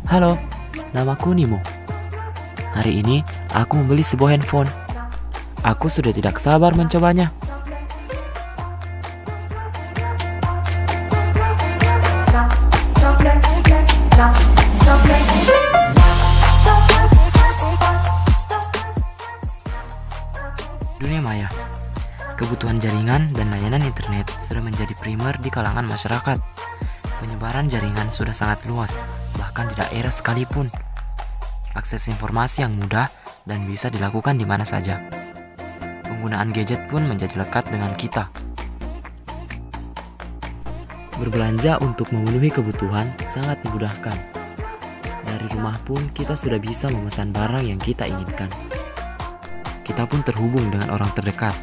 Halo, namaku Nimo. Hari ini aku membeli sebuah handphone. Aku sudah tidak sabar mencobanya. Dunia maya, kebutuhan jaringan dan layanan internet sudah menjadi primer di kalangan masyarakat. Penyebaran jaringan sudah sangat luas, bahkan di daerah sekalipun. Akses informasi yang mudah dan bisa dilakukan di mana saja. Penggunaan gadget pun menjadi lekat dengan kita. Berbelanja untuk memenuhi kebutuhan sangat memudahkan. Dari rumah pun kita sudah bisa memesan barang yang kita inginkan. Kita pun terhubung dengan orang terdekat,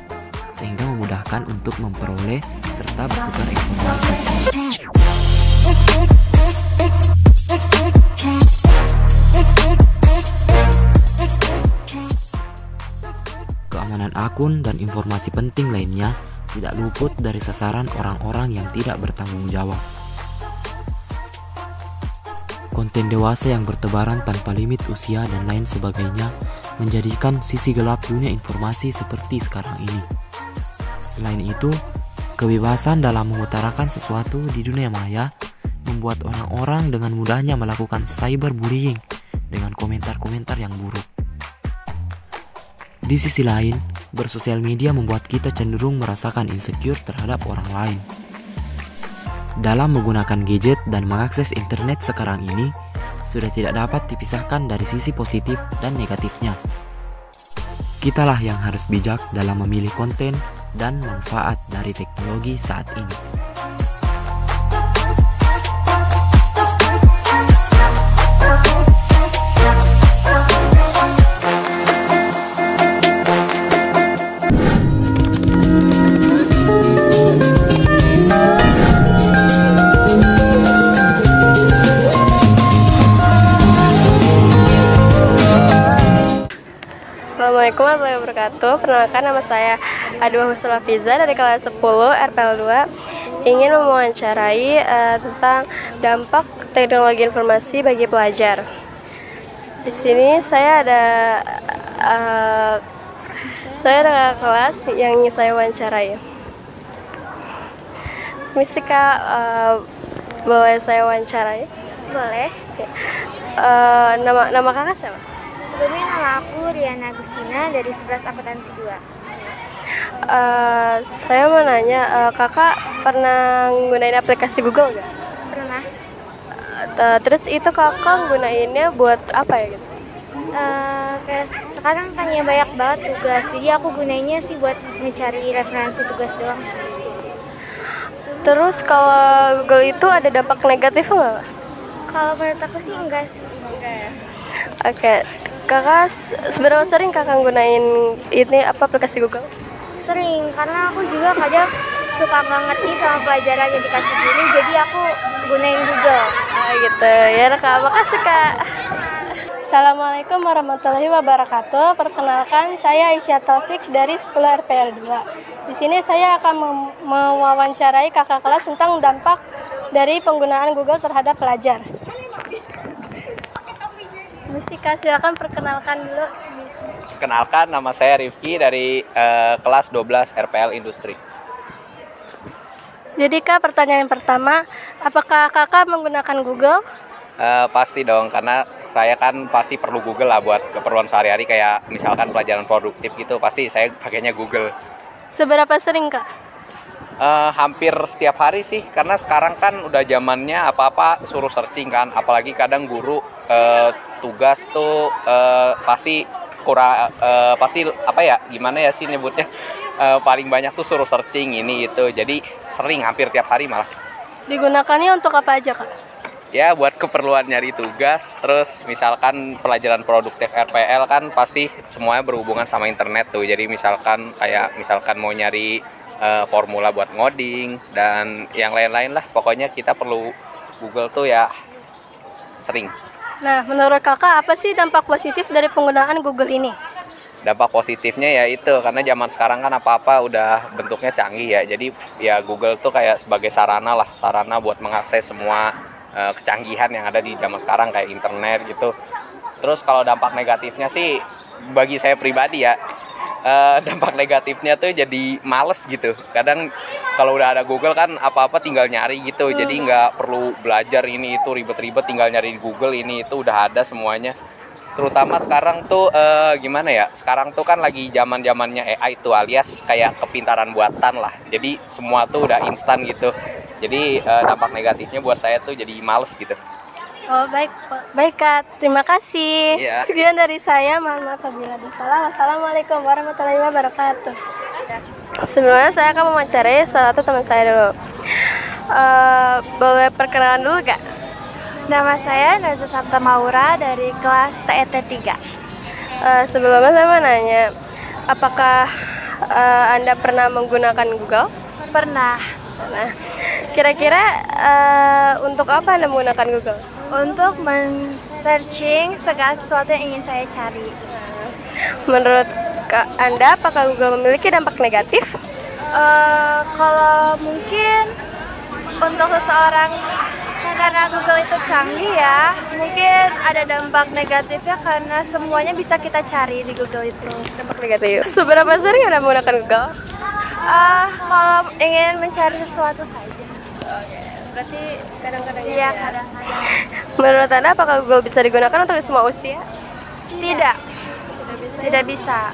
sehingga memudahkan untuk memperoleh serta bertukar informasi. Keamanan akun dan informasi penting lainnya tidak luput dari sasaran orang-orang yang tidak bertanggung jawab. Konten dewasa yang bertebaran tanpa limit usia dan lain sebagainya menjadikan sisi gelap dunia informasi seperti sekarang ini. Selain itu, kebebasan dalam mengutarakan sesuatu di dunia maya membuat orang-orang dengan mudahnya melakukan cyberbullying dengan komentar-komentar yang buruk. Di sisi lain, bersosial media membuat kita cenderung merasakan insecure terhadap orang lain. Dalam menggunakan gadget dan mengakses internet sekarang ini, sudah tidak dapat dipisahkan dari sisi positif dan negatifnya. Kitalah yang harus bijak dalam memilih konten dan manfaat dari teknologi saat ini. Assalamualaikum warahmatullahi wabarakatuh. Perkenalkan, nama saya Adwa Husnul Hafiza dari kelas 10 RPL 2. Ingin mewawancarai tentang dampak teknologi informasi bagi pelajar. Di sini saya ada kelas yang ingin saya wawancarai. Misi Kak, boleh saya wawancarai? Boleh. Nama kakak siapa? Sebelumnya nama aku Riana Agustina dari 11 Akuntansi 2. Saya mau nanya, kakak pernah gunain aplikasi Google nggak? Pernah. Terus itu kakak gunainnya buat apa ya gitu? Kayak sekarang kan ya banyak banget tugas, jadi aku gunainnya sih buat mencari referensi tugas doang sih. Terus kalau Google itu ada dampak negatif nggak? Kalau menurut aku sih enggak sih. Oke. Kakak seberapa sering kakak gunain ini aplikasi Google? Sering, karena aku juga kadang suka nggak ngerti sama pelajaran yang dikasih guru, jadi aku gunain Google. Gitu ya kak, makasih kak. Assalamualaikum warahmatullahi wabarakatuh. Perkenalkan, saya Aisyah Taufik dari 10 RPL 2. Di sini saya akan mewawancarai kakak kelas tentang dampak dari penggunaan Google terhadap pelajar. Mustika, silakan perkenalkan dulu. Kenalkan, nama saya Rifki dari kelas 12 RPL Industri. Jadi kak, pertanyaan pertama, apakah kakak menggunakan Google? Pasti dong, karena saya kan pasti perlu Google lah buat keperluan sehari-hari, kayak misalkan pelajaran produktif gitu, pasti saya pakainya Google. Seberapa sering kak? Hampir setiap hari sih, karena sekarang kan udah zamannya apa-apa suruh searching kan, apalagi kadang guru tugas tuh pasti apa ya, gimana ya sih nyebutnya, paling banyak tuh suruh searching ini itu, jadi sering hampir tiap hari malah. Digunakannya untuk apa aja kak? Ya buat keperluan nyari tugas, terus misalkan pelajaran produktif RPL kan pasti semuanya berhubungan sama internet tuh, jadi misalkan mau nyari formula buat ngoding dan yang lain-lain lah, pokoknya kita perlu Google tuh ya sering. Nah, menurut kakak apa sih dampak positif dari penggunaan Google ini? Dampak positifnya ya itu, karena zaman sekarang kan apa-apa udah bentuknya canggih ya. Jadi ya Google tuh kayak sebagai sarana buat mengakses semua kecanggihan yang ada di zaman sekarang kayak internet gitu. Terus kalau dampak negatifnya sih bagi saya pribadi ya, dampak negatifnya tuh jadi males gitu. Kadang kalau udah ada Google kan apa-apa tinggal nyari gitu, jadi nggak perlu belajar ini itu ribet-ribet, tinggal nyari di Google ini itu udah ada semuanya. Terutama sekarang tuh gimana ya, sekarang tuh kan lagi zaman-zamannya AI tuh, alias kayak kepintaran buatan lah. Jadi semua tuh udah instan gitu. Jadi dampak negatifnya buat saya tuh jadi males gitu. Oh baik Kak, terima kasih. Iya. Sekian dari saya, mohon maaf apabila ada salah. Wassalamualaikum warahmatullahi wabarakatuh. Sebelumnya saya akan mewawancarai salah satu teman saya dulu. Boleh perkenalan dulu gak? Nama saya Nazwa Sabta Maura dari kelas TET 3. Sebelumnya saya mau nanya, apakah Anda pernah menggunakan Google? Pernah. Nah, kira-kira untuk apa Anda menggunakan Google? Untuk men-searching segala sesuatu yang ingin saya cari. Menurut Anda, apakah Google memiliki dampak negatif? Kalau mungkin untuk seseorang, karena Google itu canggih ya, mungkin ada dampak negatifnya karena semuanya bisa kita cari di Google itu. Dampak negatif. Seberapa sering Anda menggunakan Google? Kalau ingin mencari sesuatu saja. Berarti kadang-kadang. Iya, kadang-kadang. Menurut Anda, apakah Google bisa digunakan untuk semua usia? Tidak. Tidak bisa.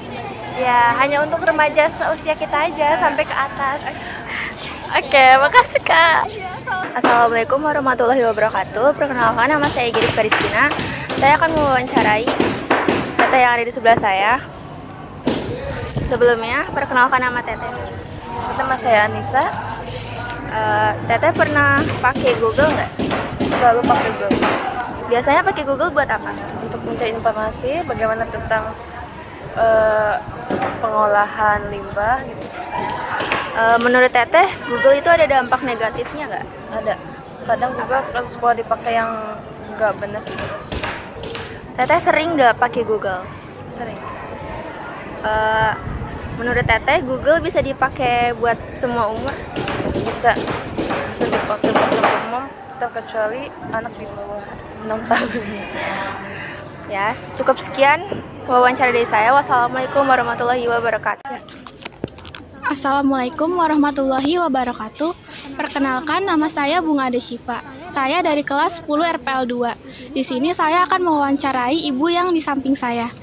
Ya, hanya untuk remaja seusia kita aja sampai ke atas. Oke, makasih Kak. Assalamualaikum warahmatullahi wabarakatuh. Perkenalkan, nama saya Giri Kariskina. Saya akan mewawancarai Tete yang ada di sebelah saya. Sebelumnya, perkenalkan nama Tete. Nama saya Anissa. Tete pernah pakai Google nggak? Selalu pakai Google Biasanya pakai Google buat apa? untuk mencari informasi bagaimana tentang pengolahan limbah gitu. Menurut Teteh, Google itu ada dampak negatifnya nggak? Ada. Kadang Google kalau sekolah dipakai yang nggak benar. Teteh sering nggak pakai Google? Sering. Menurut Teteh, Google bisa dipakai buat semua umur? Bisa dipakai buat semua umum, terkecuali anak di bawah 6 tahun. Ya, cukup sekian wawancara dari saya. Wassalamualaikum warahmatullahi wabarakatuh. Assalamualaikum warahmatullahi wabarakatuh. Perkenalkan, nama saya Bunga Desyifa. Saya dari kelas 10 RPL 2. Di sini saya akan mewawancarai ibu yang di samping saya.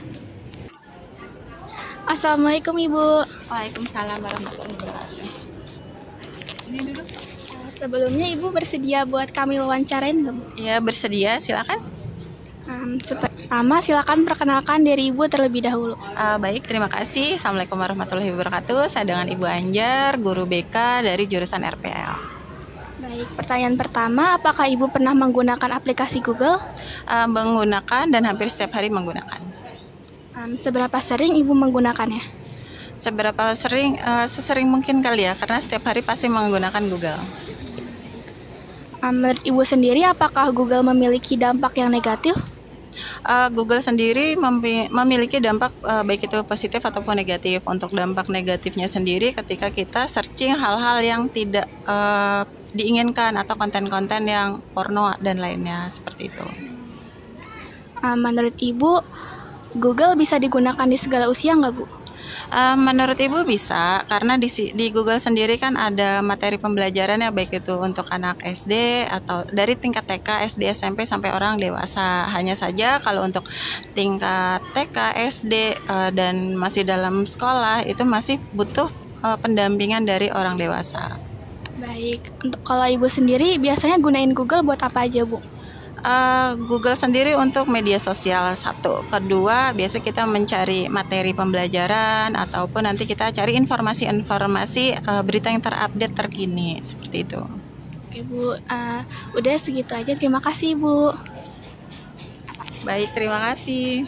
Assalamualaikum Ibu. Waalaikumsalam warahmatullahi wabarakatuh. Sebelumnya Ibu bersedia buat kami wawancarain nggak Bu? Ya, bersedia, silakan. Pertama silakan perkenalkan diri Ibu terlebih dahulu. Baik, terima kasih. Assalamualaikum warahmatullahi wabarakatuh. Saya dengan Ibu Anjar, guru BK dari jurusan RPL. Baik, pertanyaan pertama, apakah Ibu pernah menggunakan aplikasi Google? Menggunakan dan hampir setiap hari menggunakan. Seberapa sering Ibu menggunakannya? Seberapa sering? Sesering mungkin kali ya, karena setiap hari pasti menggunakan Google. Menurut Ibu sendiri, apakah Google memiliki dampak yang negatif? Google sendiri memiliki dampak baik itu positif ataupun negatif. Untuk dampak negatifnya sendiri ketika kita searching hal-hal yang tidak diinginkan atau konten-konten yang porno dan lainnya seperti itu. Menurut Ibu, Google bisa digunakan di segala usia nggak Bu? Menurut Ibu bisa, karena di Google sendiri kan ada materi pembelajarannya baik itu untuk anak SD atau dari tingkat TK, SD, SMP sampai orang dewasa. Hanya saja kalau untuk tingkat TK, SD dan masih dalam sekolah itu masih butuh pendampingan dari orang dewasa. Baik, untuk kalau Ibu sendiri biasanya gunain Google buat apa aja Bu? Google sendiri untuk media sosial satu. Kedua, biasa kita mencari materi pembelajaran ataupun nanti kita cari informasi-informasi berita yang terupdate terkini seperti itu. Oke Bu, udah segitu aja. Terima kasih Bu. Baik, terima kasih.